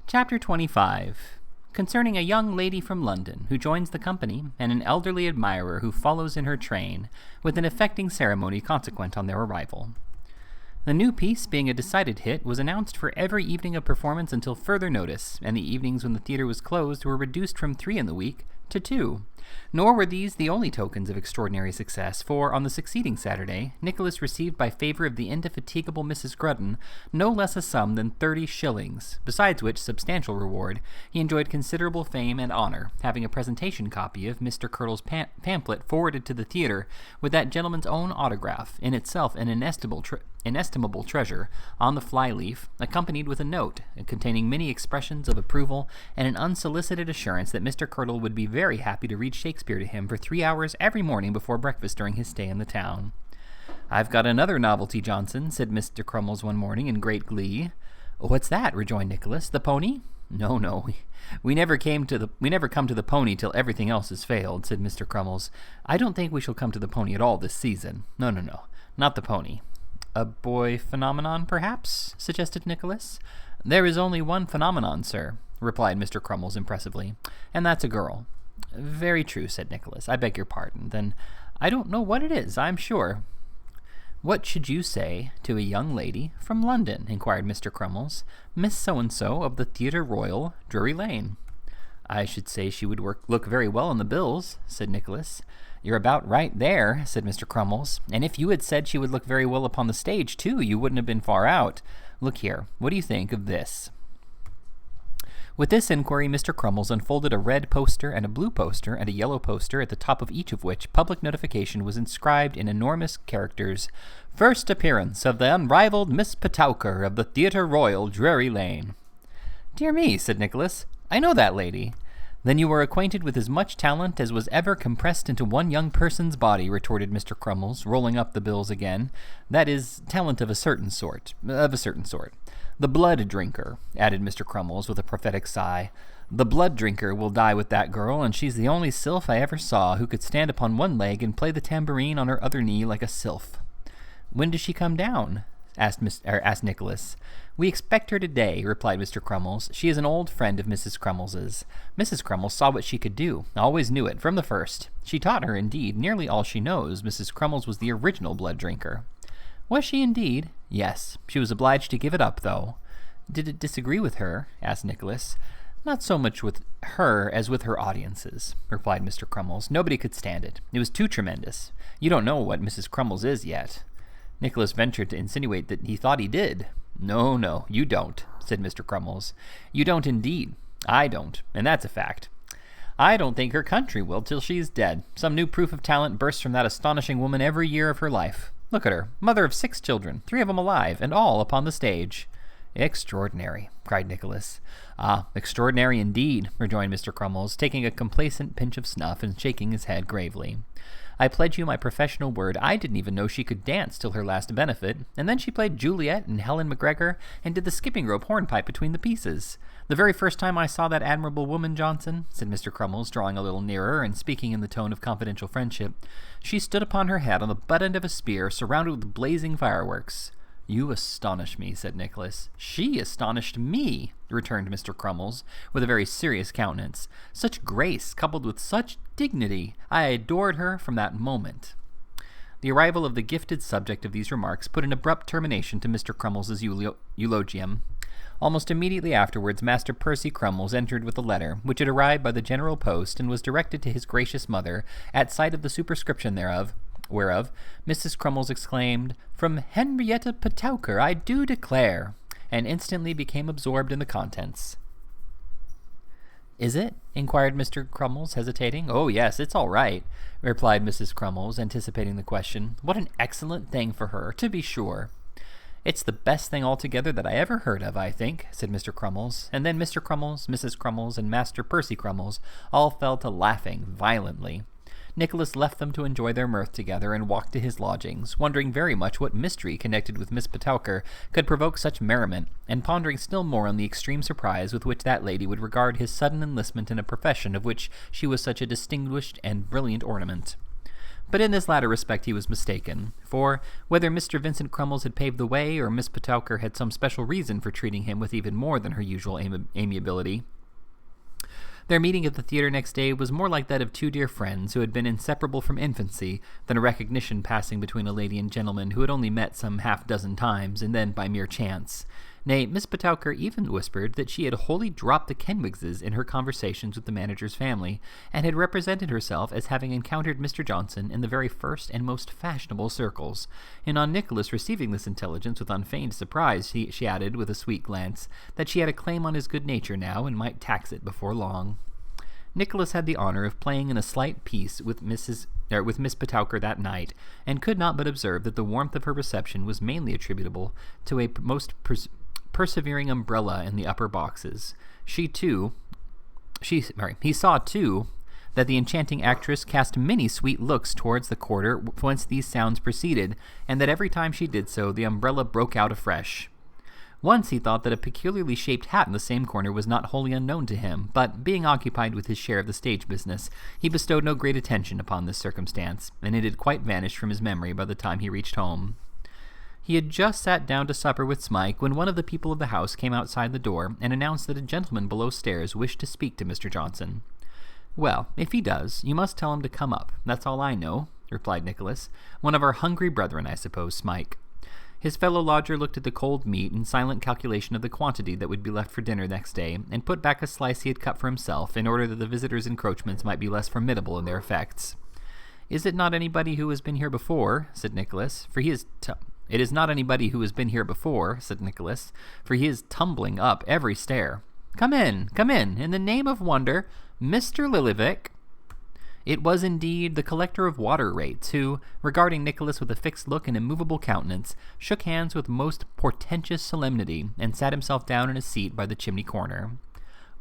Chapter 25. Concerning a young lady from London who joins the company and an elderly admirer who follows in her train, with an affecting ceremony consequent on their arrival. The new piece, being a decided hit, was announced for every evening of performance until further notice, and the evenings when the theater was closed were reduced from 3 in the week to 2. Nor were these the only tokens of extraordinary success, for on the succeeding Saturday, Nicholas received by favor of the indefatigable Mrs. Grudden no less a sum than 30 shillings, besides which substantial reward he enjoyed considerable fame and honor, having a presentation copy of Mr. Curdle's pamphlet forwarded to the theatre with that gentleman's own autograph, in itself an inestimable treasure, on the fly-leaf, accompanied with a note containing many expressions of approval and an unsolicited assurance that Mr. Curdle would be very happy to read Shakespeare to him for 3 hours every morning before breakfast during his stay in the town. "I've got another novelty, Johnson," said Mr. Crummles one morning in great glee. "What's that?" rejoined Nicholas. "The pony?" No, we never come to the pony till everything else has failed," said Mr. Crummles. "I don't think we shall come to the pony at all this season. No, not the pony." "A boy phenomenon, perhaps?" suggested Nicholas. "There is only one phenomenon, sir," replied Mr. Crummles impressively, "and that's a girl." "Very true," said Nicholas. "I beg your pardon. Then I don't know what it is, I'm sure." "What should you say to a young lady from London?" inquired Mr. Crummles. "Miss So-and-so of the Theatre Royal, Drury Lane." "I should say she would look very well on the bills," said Nicholas. "You're about right there," said Mr. Crummles. "And if you had said she would look very well upon the stage, too, you wouldn't have been far out. Look here, what do you think of this?" With this inquiry, Mr. Crummles unfolded a red poster and a blue poster and a yellow poster, at the top of each of which public notification was inscribed in enormous characters: "First appearance of the unrivaled Miss Petowker of the Theatre Royal, Drury Lane." "Dear me," said Nicholas, "I know that lady." "Then you are acquainted with as much talent as was ever compressed into one young person's body," retorted Mr. Crummles, rolling up the bills again. "That is, talent of a certain sort. The blood drinker," added Mr. Crummles with a prophetic sigh. "The blood drinker will die with that girl, and she's the only sylph I ever saw who could stand upon one leg and play the tambourine on her other knee like a sylph." "When does she come down?" asked Nicholas. "We expect her today," replied Mr. Crummles. "She is an old friend of Mrs. Crummles's. Mrs. Crummles saw what she could do, always knew it, from the first. She taught her, indeed, nearly all she knows. Mrs. Crummles was the original blood drinker." "Was she, indeed?" "Yes. She was obliged to give it up, though." "Did it disagree with her?" asked Nicholas. "Not so much with her as with her audiences," replied Mr. Crummles. "Nobody could stand it. It was too tremendous. You don't know what Mrs. Crummles is yet." Nicholas ventured to insinuate that he thought he did. No, you don't," said Mr. Crummles. "You don't indeed. I don't, and that's a fact. I don't think her country will till she's dead. Some new proof of talent bursts from that astonishing woman every year of her life. Look at her, mother of 6 children, 3 of them alive, and all upon the stage." "Extraordinary," cried Nicholas. "Ah, extraordinary indeed," rejoined Mr. Crummles, taking a complacent pinch of snuff and shaking his head gravely. "I pledge you my professional word, I didn't even know she could dance till her last benefit, and then she played Juliet and Helen McGregor, and did the skipping rope hornpipe between the pieces. The very first time I saw that admirable woman, Johnson," said Mr. Crummles, drawing a little nearer and speaking in the tone of confidential friendship, "she stood upon her head on the butt end of a spear, surrounded with blazing fireworks." "You astonish me," said Nicholas. "She astonished me," returned Mr. Crummles, with a very serious countenance. "Such grace, coupled with such dignity! I adored her from that moment." The arrival of the gifted subject of these remarks put an abrupt termination to Mr. Crummles's eulogium. Almost immediately afterwards, Master Percy Crummles entered with a letter, which had arrived by the general post, and was directed to his gracious mother, at sight of the superscription thereof, whereof Mrs. Crummles exclaimed, "From Henrietta Petowker, I do declare," and instantly became absorbed in the contents. "Is it?" inquired Mr. Crummles, hesitating. "Oh, yes, it's all right," replied Mrs. Crummles, anticipating the question. "What an excellent thing for her, to be sure." "It's the best thing altogether that I ever heard of, I think," said Mr. Crummles, and then Mr. Crummles, Mrs. Crummles, and Master Percy Crummles all fell to laughing violently. Nicholas left them to enjoy their mirth together, and walked to his lodgings, wondering very much what mystery connected with Miss Petowker could provoke such merriment, and pondering still more on the extreme surprise with which that lady would regard his sudden enlistment in a profession of which she was such a distinguished and brilliant ornament. But in this latter respect he was mistaken, for whether Mr. Vincent Crummles had paved the way, or Miss Petowker had some special reason for treating him with even more than her usual amiability, their meeting at the theater next day was more like that of two dear friends who had been inseparable from infancy than a recognition passing between a lady and gentleman who had only met some half-dozen times, and then by mere chance. Nay, Miss Petowker even whispered that she had wholly dropped the Kenwigses in her conversations with the manager's family, and had represented herself as having encountered Mr. Johnson in the very first and most fashionable circles. And on Nicholas receiving this intelligence with unfeigned surprise, she added, with a sweet glance, that she had a claim on his good nature now, and might tax it before long. Nicholas had the honor of playing in a slight piece with Miss Petowker that night, and could not but observe that the warmth of her reception was mainly attributable to a most persevering umbrella in the upper boxes. He saw, too, that the enchanting actress cast many sweet looks towards the quarter whence these sounds proceeded, and that every time she did so, the umbrella broke out afresh. Once he thought that a peculiarly shaped hat in the same corner was not wholly unknown to him, but, being occupied with his share of the stage business, he bestowed no great attention upon this circumstance, and it had quite vanished from his memory by the time he reached home. He had just sat down to supper with Smike when one of the people of the house came outside the door and announced that a gentleman below stairs wished to speak to Mr. Johnson. "Well, if he does, you must tell him to come up. That's all I know," replied Nicholas. "One of our hungry brethren, I suppose, Smike." His fellow lodger looked at the cold meat in silent calculation of the quantity that would be left for dinner next day, and put back a slice he had cut for himself, in order that the visitor's encroachments might be less formidable in their effects. "Is it not anybody who has been here before?" said Nicholas, "for he is It is not anybody who has been here before," said Nicholas, "for he is tumbling up every stair. Come in, in the name of wonder, Mr. Lillyvick." It was indeed the collector of water rates, who, regarding Nicholas with a fixed look and immovable countenance, shook hands with most portentous solemnity, and sat himself down in a seat by the chimney corner.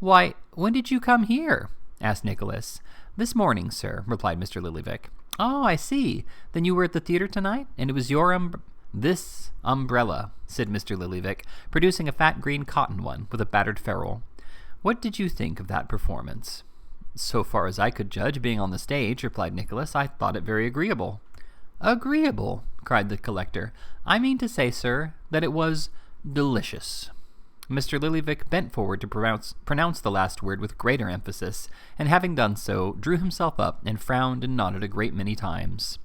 "Why, when did you come here?" asked Nicholas. "This morning, sir," replied Mr. Lillyvick. "Oh, I see. Then you were at the theater tonight, and it was your "This umbrella," said Mr. Lillyvick, producing a fat green cotton one with a battered ferrule. "What did you think of that performance?" "So far as I could judge, being on the stage," replied Nicholas, "I thought it very agreeable." "Agreeable!" cried the collector. "I mean to say, sir, that it was delicious." Mr. Lillyvick bent forward to pronounce the last word with greater emphasis, and having done so, drew himself up and frowned and nodded a great many times.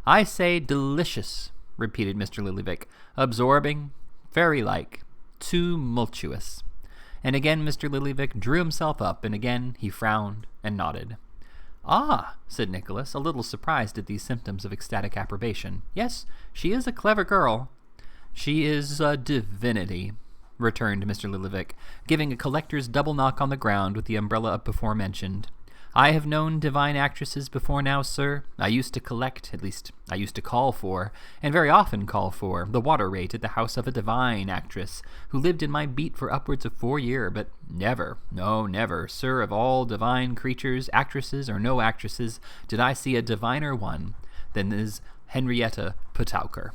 "I say delicious," repeated Mr. Lillyvick. "Absorbing, fairy-like, tumultuous." And again Mr. Lillyvick drew himself up, and again he frowned and nodded. "Ah," said Nicholas, a little surprised at these symptoms of ecstatic approbation. "Yes, she is a clever girl." "She is a divinity," returned Mr. Lillyvick, giving a collector's double knock on the ground with the umbrella up before mentioned. "I have known divine actresses before now, sir. I used to collect, at least I used to call for, and very often call for, the water rate at the house of a divine actress, who lived in my beat for upwards of 4 years, but never, no, never, sir, of all divine creatures, actresses or no actresses, did I see a diviner one than is Henrietta Petowker."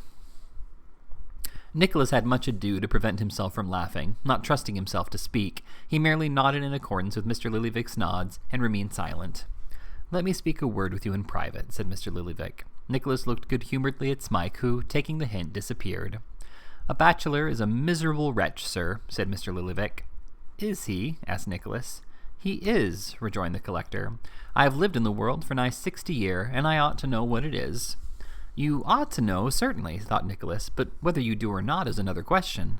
Nicholas had much ado to prevent himself from laughing, not trusting himself to speak. He merely nodded in accordance with Mr. Lillyvick's nods, and remained silent. "Let me speak a word with you in private," said Mr. Lillyvick. Nicholas looked good-humouredly at Smike, who, taking the hint, disappeared. "A bachelor is a miserable wretch, sir," said Mr. Lillyvick. "Is he?" asked Nicholas. "He is," rejoined the collector. "I have lived in the world for nigh 60 year, and I ought to know what it is." "You ought to know, certainly," thought Nicholas, "but whether you do or not is another question."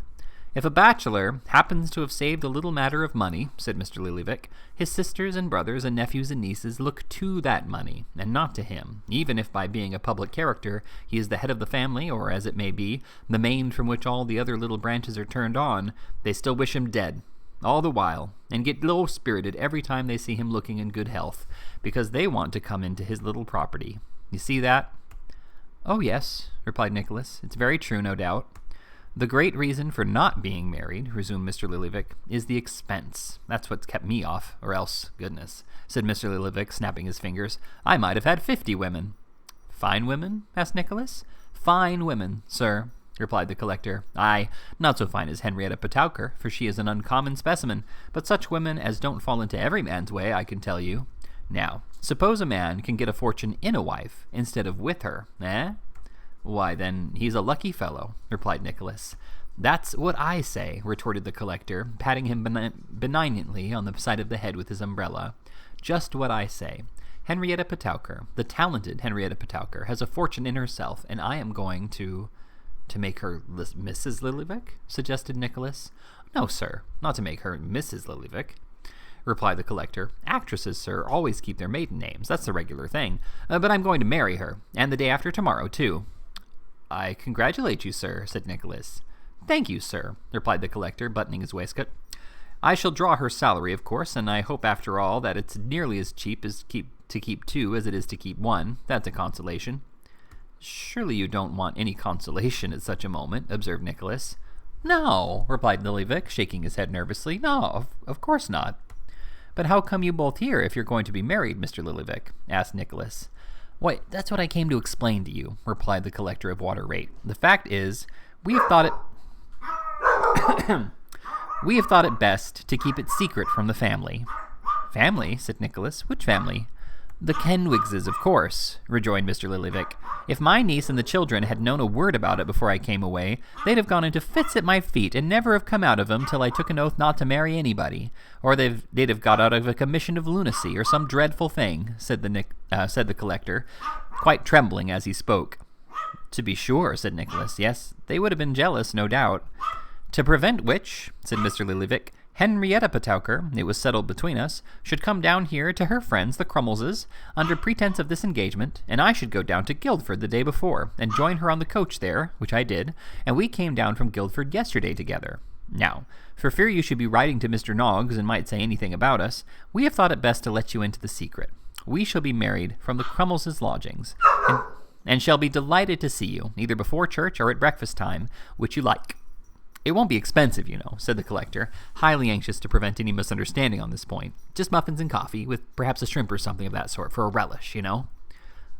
"If a bachelor happens to have saved a little matter of money," said Mr. Lillyvick, "his sisters and brothers and nephews and nieces look to that money, and not to him, even if by being a public character he is the head of the family, or, as it may be, the main from which all the other little branches are turned on, they still wish him dead, all the while, and get low-spirited every time they see him looking in good health, because they want to come into his little property. You see that?" "Oh, yes," replied Nicholas. "It's very true, no doubt." "The great reason for not being married," resumed Mr. Lillyvick, "is the expense. That's what's kept me off, or else, goodness," said Mr. Lillyvick, snapping his fingers, "I might have had 50 women." "Fine women?" asked Nicholas. "Fine women, sir," replied the collector. "Aye, not so fine as Henrietta Petowker, for she is an uncommon specimen, but such women as don't fall into every man's way, I can tell you. Now, Suppose a man can get a fortune in a wife instead of with her, eh? Why, then, he's a lucky fellow, replied Nicholas. That's what I say, retorted the collector, patting him benignantly on the side of the head with his umbrella. Just what I say. Henrietta Petowker, the talented Henrietta Petowker, has a fortune in herself, and I am going to make her Mrs. Lillyvick? Suggested Nicholas. No, sir, not to make her Mrs. Lillyvick, replied the collector. Actresses, sir, always keep their maiden names. That's the regular thing. But I'm going to marry her, and the day after tomorrow, too. I congratulate you, sir, said Nicholas. Thank you, sir, replied the collector, buttoning his waistcoat. I shall draw her salary, of course, and I hope after all that it's nearly as cheap to keep two as it is to keep one. That's a consolation. Surely you don't want any consolation at such a moment, observed Nicholas. No, replied Lillyvick, shaking his head nervously. No, of course not. But how come you both here if you're going to be married, Mr. Lillyvick? Asked Nicholas. Why, that's what I came to explain to you, replied the collector of water rate. The fact is, we have thought it best to keep it secret from the family. Family? Said Nicholas. Which family? The Kenwigses, of course, rejoined Mr. Lillyvick. If my niece and the children had known a word about it before I came away, they'd have gone into fits at my feet and never have come out of them till I took an oath not to marry anybody, or they'd have got out of a commission of lunacy or some dreadful thing, said the collector, quite trembling as he spoke. To be sure, said Nicholas. Yes, they would have been jealous, no doubt. To prevent which, said Mr. Lillyvick, Henrietta Petowker, it was settled between us, should come down here to her friends, the Crummleses, under pretense of this engagement, and I should go down to Guildford the day before, and join her on the coach there, which I did, and we came down from Guildford yesterday together. Now, for fear you should be writing to Mr. Noggs and might say anything about us, we have thought it best to let you into the secret. We shall be married from the Crummleses' lodgings, and shall be delighted to see you, either before church or at breakfast time, which you like. It won't be expensive, you know, said the collector, highly anxious to prevent any misunderstanding on this point. Just muffins and coffee, with perhaps a shrimp or something of that sort, for a relish, you know.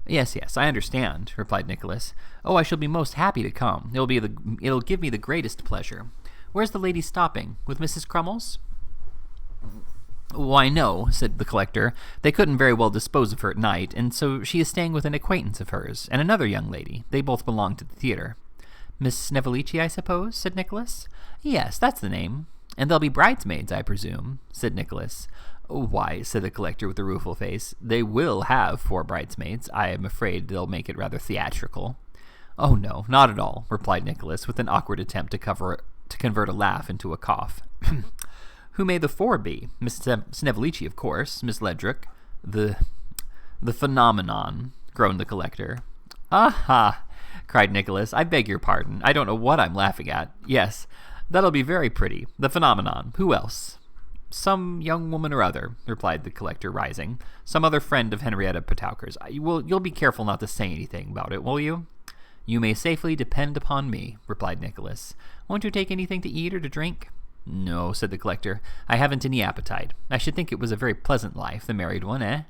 Yes, I understand, replied Nicholas. Oh, I shall be most happy to come. It'll give me the greatest pleasure. Where's the lady stopping? With Mrs. Crummles? Why, no, said the collector. They couldn't very well dispose of her at night, and so she is staying with an acquaintance of hers, and another young lady. They both belong to the theatre. Miss Snevellicci, I suppose, said Nicholas. Yes, that's the name. And they'll be bridesmaids, I presume, said Nicholas. Why, said the collector with a rueful face, they will have 4 bridesmaids. I am afraid they'll make it rather theatrical. Oh, no, not at all, replied Nicholas, with an awkward attempt to convert a laugh into a cough. Who may the 4 be? Miss Snevellicci, of course, Miss Ledrick, the phenomenon, groaned the collector. Aha! Cried Nicholas. I beg your pardon. I don't know what I'm laughing at. Yes, that'll be very pretty. The phenomenon. Who else? Some young woman or other, replied the collector, rising. Some other friend of Henrietta Petowker's. You'll be careful not to say anything about it, will you? You may safely depend upon me, replied Nicholas. Won't you take anything to eat or to drink? No, said the collector. I haven't any appetite. I should think it was a very pleasant life, the married one, eh?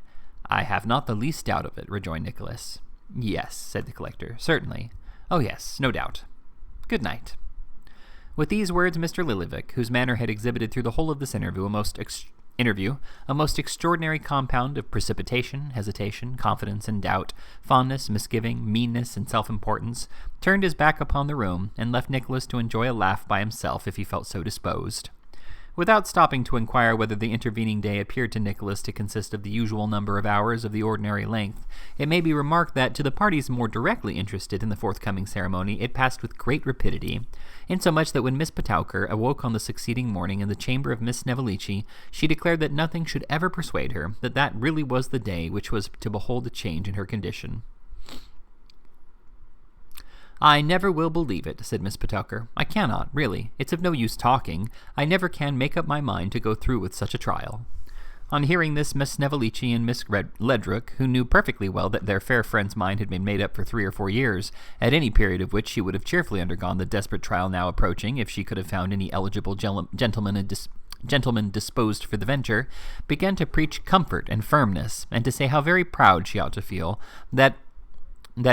I have not the least doubt of it, rejoined Nicholas. Yes, said the collector, certainly. Oh yes, no doubt. Good night. With these words, Mr. Lillyvick, whose manner had exhibited through the whole of this interview a most extraordinary compound of precipitation, hesitation, confidence and doubt, fondness, misgiving, meanness, and self-importance, turned his back upon the room, and left Nicholas to enjoy a laugh by himself if he felt so disposed. Without stopping to inquire whether the intervening day appeared to Nicholas to consist of the usual number of hours of the ordinary length, it may be remarked that, to the parties more directly interested in the forthcoming ceremony, it passed with great rapidity, insomuch that when Miss Petowker awoke on the succeeding morning in the chamber of Miss Snevellicci, she declared that nothing should ever persuade her that that really was the day which was to behold a change in her condition. I never will believe it, said Miss Petowker. I cannot, really. It's of no use talking. I never can make up my mind to go through with such a trial. On hearing this, Miss Snevellicci and Miss Ledrick, who knew perfectly well that their fair friend's mind had been made up for 3 or 4 years, at any period of which she would have cheerfully undergone the desperate trial now approaching if she could have found any eligible gentleman disposed for the venture, began to preach comfort and firmness, and to say how very proud she ought to feel that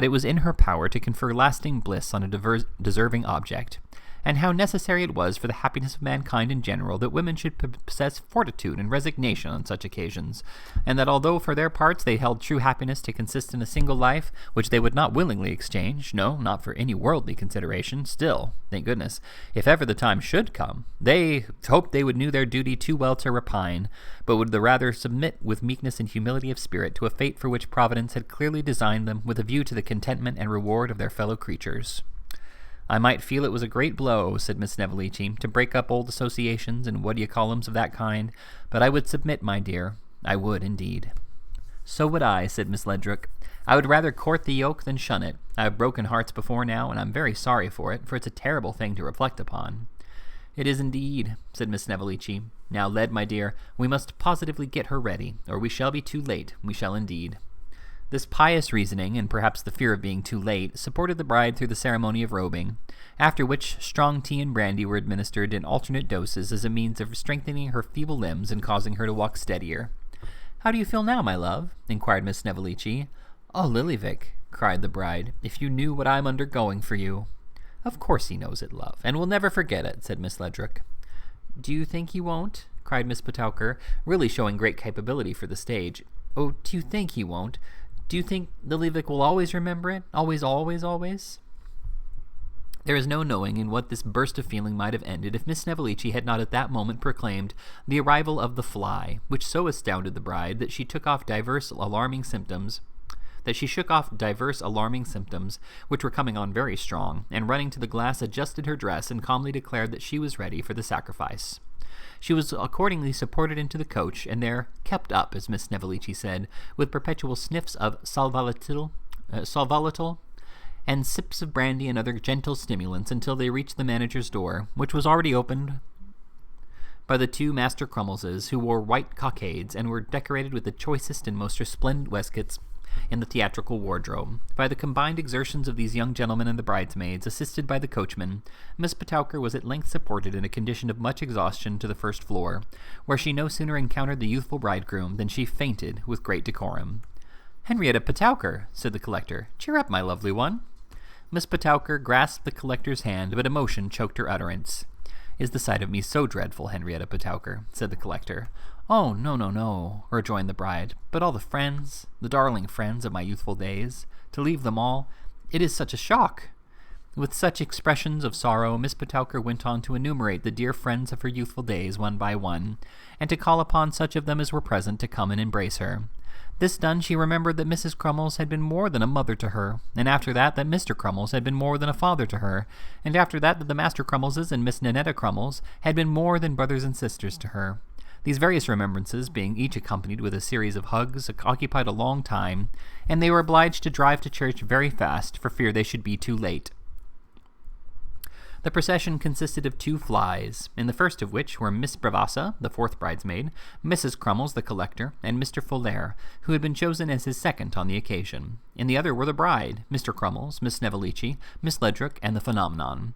it was in her power to confer lasting bliss on a deserving object. and how necessary it was for the happiness of mankind in general that women should possess fortitude and resignation on such occasions, and that although for their parts they held true happiness to consist in a single life, which they would not willingly exchange, no, not for any worldly consideration, still, thank goodness, if ever the time should come, they hoped they would knew their duty too well to repine, but would the rather submit with meekness and humility of spirit to a fate for which Providence had clearly designed them with a view to the contentment and reward of their fellow creatures. I might feel it was a great blow, said Miss Snevellicci, to break up old associations and what-d'ye-call-ems of that kind, but I would submit, my dear. I would, indeed. So would I, said Miss Ledrook. I would rather court the yoke than shun it. I have broken hearts before now, and I'm very sorry for it's a terrible thing to reflect upon. It is indeed, said Miss Snevellicci. Now, Led, my dear, we must positively get her ready, or we shall be too late, we shall indeed. This pious reasoning, and perhaps the fear of being too late, supported the bride through the ceremony of robing, after which strong tea and brandy were administered in alternate doses as a means of strengthening her feeble limbs and causing her to walk steadier. How do you feel now, my love? Inquired Miss Snevellicci. Oh, Lillyvick, cried the bride, if you knew what I'm undergoing for you. Of course he knows it, love, and will never forget it, said Miss Ledrook. Do you think he won't? Cried Miss Potowker, really showing great capability for the stage. Oh, do you think he won't? Do you think Lillyvick will always remember it? Always, always, always? There is no knowing in what this burst of feeling might have ended if Miss Snevellicci had not at that moment proclaimed the arrival of the fly, which so astounded the bride that she shook off divers alarming symptoms, which were coming on very strong, and running to the glass adjusted her dress and calmly declared that she was ready for the sacrifice. She was accordingly supported into the coach, and there kept up, as Miss Snevellicci said, with perpetual sniffs of sal volatile, and sips of brandy and other gentle stimulants until they reached the manager's door, which was already opened by the two Master Crummleses, who wore white cockades and were decorated with the choicest and most resplendent waistcoats in the theatrical wardrobe. By the combined exertions of these young gentlemen and the bridesmaids, assisted by the coachman, Miss Potowker was at length supported in a condition of much exhaustion to the first floor, where she no sooner encountered the youthful bridegroom than she fainted with great decorum. Henrietta Potowker, said the collector, cheer up, my lovely one. Miss Potowker grasped the collector's hand, but emotion choked her utterance. Is the sight of me so dreadful, Henrietta Potowker? Said the collector. Oh, no, no, no, rejoined the bride, but all the friends, the darling friends of my youthful days, to leave them all, it is such a shock. With such expressions of sorrow, Miss Potowker went on to enumerate the dear friends of her youthful days one by one, and to call upon such of them as were present to come and embrace her. This done, she remembered that Mrs. Crummles had been more than a mother to her, and after that Mr. Crummles had been more than a father to her, and after that the Master Crummleses and Miss Ninetta Crummles had been more than brothers and sisters to her. These various remembrances, being each accompanied with a series of hugs, occupied a long time, and they were obliged to drive to church very fast for fear they should be too late. The procession consisted of two flies, in the first of which were Miss Bravassa, the fourth bridesmaid, Mrs. Crummles, the collector, and Mr. Folair, who had been chosen as his second on the occasion. In the other were the bride, Mr. Crummles, Miss Snevellicci, Miss Ledrook, and the phenomenon.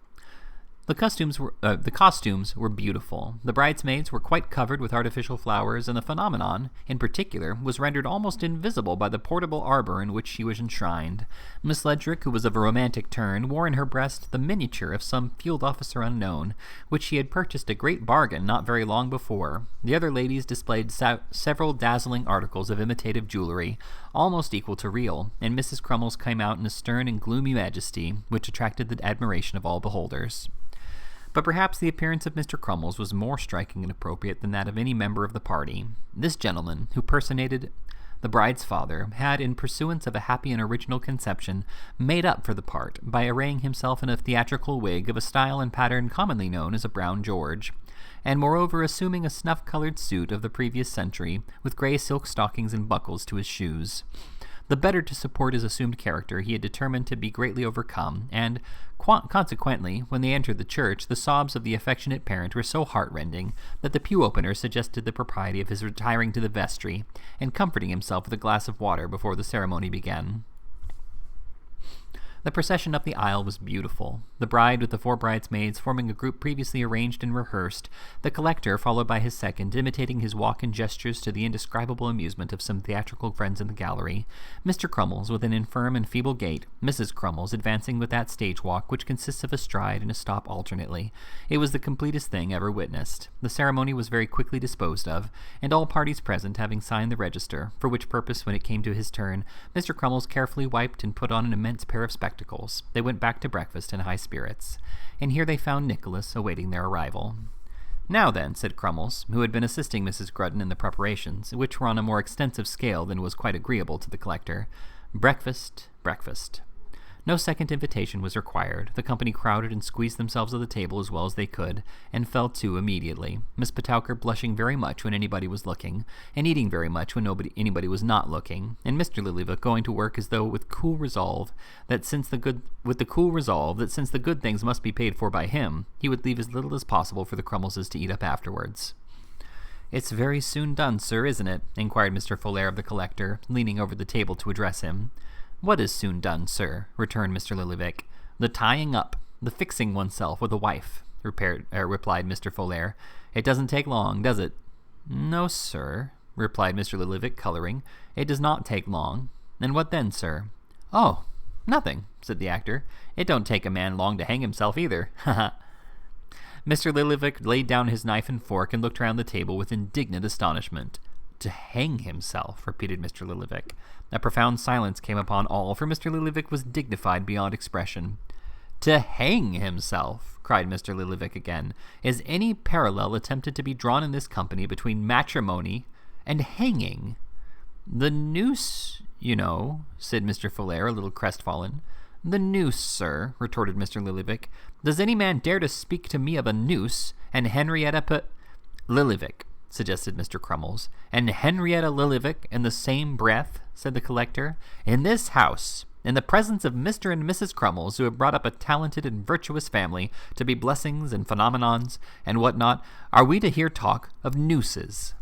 The costumes were beautiful. The bridesmaids were quite covered with artificial flowers, and the phenomenon, in particular, was rendered almost invisible by the portable arbor in which she was enshrined. Miss Ledrook, who was of a romantic turn, wore in her breast the miniature of some field officer unknown, which she had purchased a great bargain not very long before. The other ladies displayed several dazzling articles of imitative jewellery, almost equal to real, and Mrs. Crummles came out in a stern and gloomy majesty, which attracted the admiration of all beholders. But perhaps the appearance of Mr. Crummles was more striking and appropriate than that of any member of the party. This gentleman, who personated the bride's father, had, in pursuance of a happy and original conception, made up for the part by arraying himself in a theatrical wig of a style and pattern commonly known as a brown George, and moreover assuming a snuff-colored suit of the previous century, with grey silk stockings and buckles to his shoes. The better to support his assumed character, he had determined to be greatly overcome, and, consequently, when they entered the church, the sobs of the affectionate parent were so heart-rending that the pew-opener suggested the propriety of his retiring to the vestry, and comforting himself with a glass of water before the ceremony began. The procession up the aisle was beautiful. The bride with the 4 bridesmaids forming a group previously arranged and rehearsed, the collector followed by his second, imitating his walk and gestures to the indescribable amusement of some theatrical friends in the gallery, Mr. Crummles with an infirm and feeble gait, Mrs. Crummles advancing with that stage walk which consists of a stride and a stop alternately. It was the completest thing ever witnessed. The ceremony was very quickly disposed of, and all parties present having signed the register, for which purpose when it came to his turn, Mr. Crummles carefully wiped and put on an immense pair of spectacles. They went back to breakfast in high spirits, and here they found Nicholas awaiting their arrival. "Now then," said Crummles, who had been assisting Mrs. Grudden in the preparations, which were on a more extensive scale than was quite agreeable to the collector, "breakfast, breakfast." No second invitation was required. The company crowded and squeezed themselves at the table as well as they could, and fell to immediately, Miss Petowker blushing very much when anybody was looking, and eating very much when anybody was not looking, and Mr. Lillyvick going to work as though with the cool resolve that since the good things must be paid for by him, he would leave as little as possible for the Crummleses to eat up afterwards. "It's very soon done, sir, isn't it?" inquired Mr. Folair of the collector, leaning over the table to address him. "What is soon done, sir?" returned Mr. Lillyvick. "The tying up, the fixing oneself with a wife," replied Mr. Folair. "It doesn't take long, does it?" "No, sir," replied Mr. Lillyvick, coloring. "It does not take long. And what then, sir?" "Oh, nothing," said the actor. "It don't take a man long to hang himself either. Ha ha." Mr. Lillyvick laid down his knife and fork and looked round the table with indignant astonishment. "To hang himself," repeated Mr. Lillyvick. A profound silence came upon all, for Mr. Lillyvick was dignified beyond expression. "To hang himself," cried Mr. Lillyvick again. "Is any parallel attempted to be drawn in this company between matrimony and hanging?" "The noose, you know," said Mr. Folair, a little crestfallen. "The noose, sir," retorted Mr. Lillyvick. "Does any man dare to speak to me of a noose, and Henrietta Lillyvick?" suggested Mr. Crummles. "And Henrietta Lillyvick in the same breath?" said the collector. "In this house, in the presence of Mr. and Mrs. Crummles, who have brought up a talented and virtuous family to be blessings and phenomenons and what not, are we to hear talk of nooses?"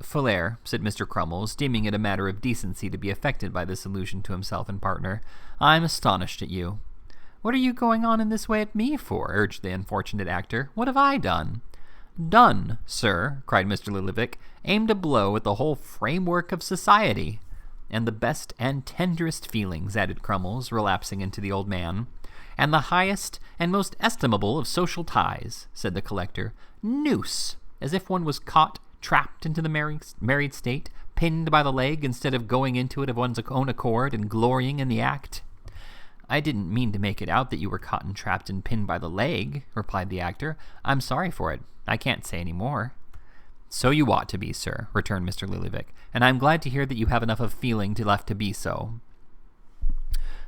"Folair," said Mr. Crummles, deeming it a matter of decency to be affected by this allusion to himself and partner, "I'm astonished at you." "What are you going on in this way at me for?" urged the unfortunate actor. "What have I done?" "Done, sir," cried Mr. Lillyvick, "aimed a blow at the whole framework of society." "And the best and tenderest feelings," added Crummles, relapsing into the old man. "And the highest and most estimable of social ties," said the collector. "Noose, as if one was caught, trapped into the married state, pinned by the leg instead of going into it of one's own accord and glorying in the act." "I didn't mean to make it out that you were caught and trapped and pinned by the leg," replied the actor. "I'm sorry for it. I can't say any more." "So you ought to be, sir," returned Mr. Lillyvick, "and I'm glad to hear that you have enough of feeling left to be so."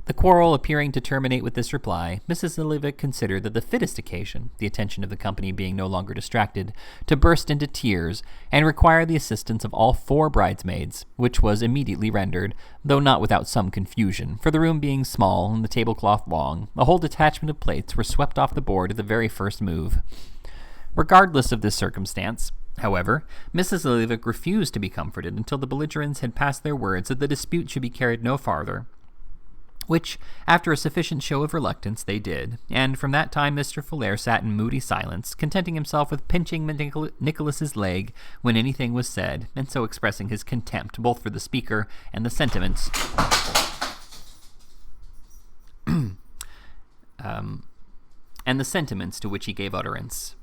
The quarrel appearing to terminate with this reply, Mrs. Lillyvick considered that the fittest occasion, the attention of the company being no longer distracted, to burst into tears, and require the assistance of all 4 bridesmaids, which was immediately rendered, though not without some confusion, for the room being small and the tablecloth long, a whole detachment of plates were swept off the board at the very first move. Regardless of this circumstance, however, Mrs. Lillyvick refused to be comforted until the belligerents had passed their words that the dispute should be carried no farther, which, after a sufficient show of reluctance, they did, and from that time Mr. Folair sat in moody silence, contenting himself with pinching Nicholas's leg when anything was said, and so expressing his contempt both for the speaker and the sentiments to which he gave utterance.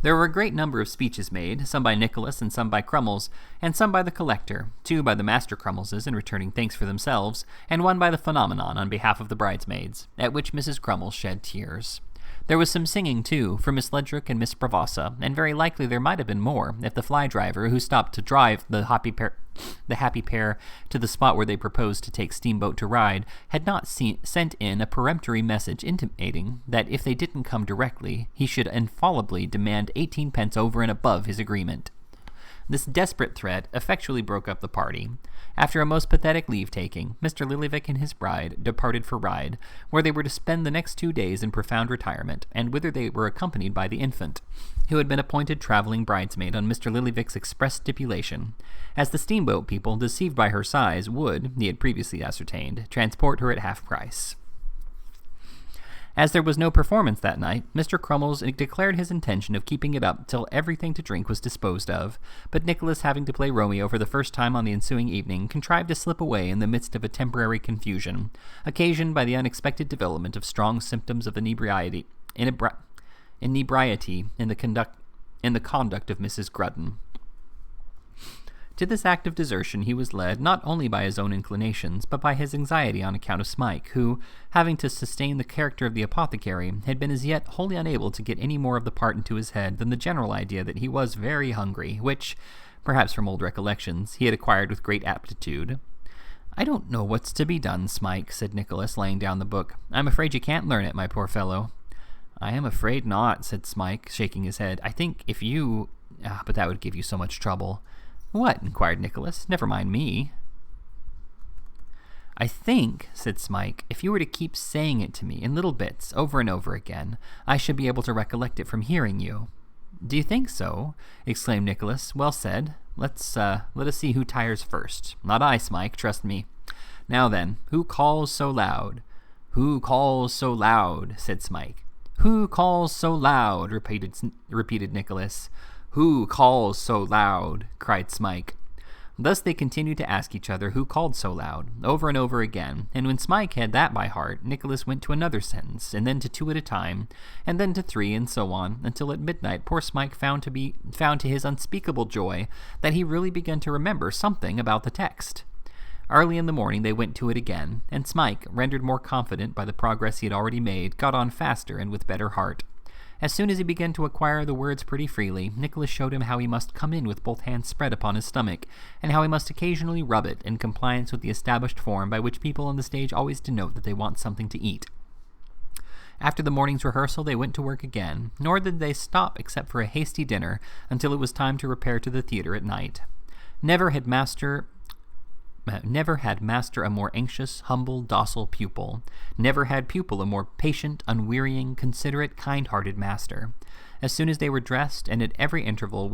There were a great number of speeches made, some by Nicholas and some by Crummles, and some by the collector, 2 by the Master Crummleses in returning thanks for themselves, and 1 by the phenomenon on behalf of the bridesmaids, at which Mrs. Crummles shed tears. There was some singing, too, for Miss Ledrick and Miss Bravassa, and very likely there might have been more, if the fly driver, who stopped to drive the happy pair to the spot where they proposed to take steamboat to ride, had not sent in a peremptory message intimating that if they didn't come directly, he should infallibly demand 18 pence over and above his agreement. This desperate threat effectually broke up the party. After a most pathetic leave-taking, Mr. Lillyvick and his bride departed for Ryde, where they were to spend the next 2 days in profound retirement, and whither they were accompanied by the infant, who had been appointed traveling bridesmaid on Mr. Lillyvick's express stipulation, as the steamboat people, deceived by her size, would, he had previously ascertained, transport her at half price. As there was no performance that night, Mr. Crummles declared his intention of keeping it up till everything to drink was disposed of, but Nicholas, having to play Romeo for the first time on the ensuing evening, contrived to slip away in the midst of a temporary confusion, occasioned by the unexpected development of strong symptoms of inebriety in the conduct of Mrs. Grudden. To this act of desertion he was led, not only by his own inclinations, but by his anxiety on account of Smike, who, having to sustain the character of the apothecary, had been as yet wholly unable to get any more of the part into his head than the general idea that he was very hungry, which, perhaps from old recollections, he had acquired with great aptitude. "I don't know what's to be done, Smike," said Nicholas, laying down the book. "I'm afraid you can't learn it, my poor fellow." "I am afraid not," said Smike, shaking his head. "I think if you... but that would give you so much trouble." "What?" inquired Nicholas. "Never mind me." "I think," said Smike, "if you were to keep saying it to me in little bits, over and over again, I should be able to recollect it from hearing you." "Do you think so?" exclaimed Nicholas. "Well said. Let us see who tires first. Not I, Smike, trust me. Now then, who calls so loud?" "Who calls so loud?" said Smike. "Who calls so loud?" repeated Nicholas. "Who calls so loud?" cried Smike. Thus they continued to ask each other who called so loud, over and over again, and when Smike had that by heart, Nicholas went to another sentence, and then to 2 at a time, and then to 3, and so on, until at midnight poor Smike found to his unspeakable joy that he really began to remember something about the text. Early in the morning they went to it again, and Smike, rendered more confident by the progress he had already made, got on faster and with better heart. As soon as he began to acquire the words pretty freely, Nicholas showed him how he must come in with both hands spread upon his stomach, and how he must occasionally rub it, in compliance with the established form by which people on the stage always denote that they want something to eat. After the morning's rehearsal they went to work again, nor did they stop except for a hasty dinner until it was time to repair to the theatre at night. Never had Master a more anxious, humble, docile pupil. Never had pupil a more patient, unwearying, considerate, kind-hearted master. As soon as they were dressed, and at every interval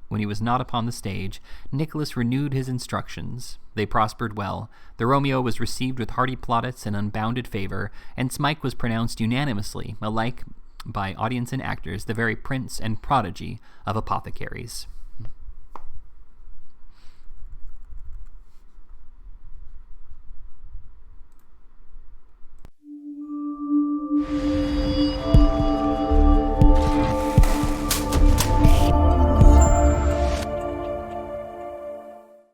when he was not upon the stage, Nicholas renewed his instructions. They prospered well. The Romeo was received with hearty plaudits and unbounded favour, and Smike was pronounced unanimously, alike by audience and actors, the very prince and prodigy of apothecaries.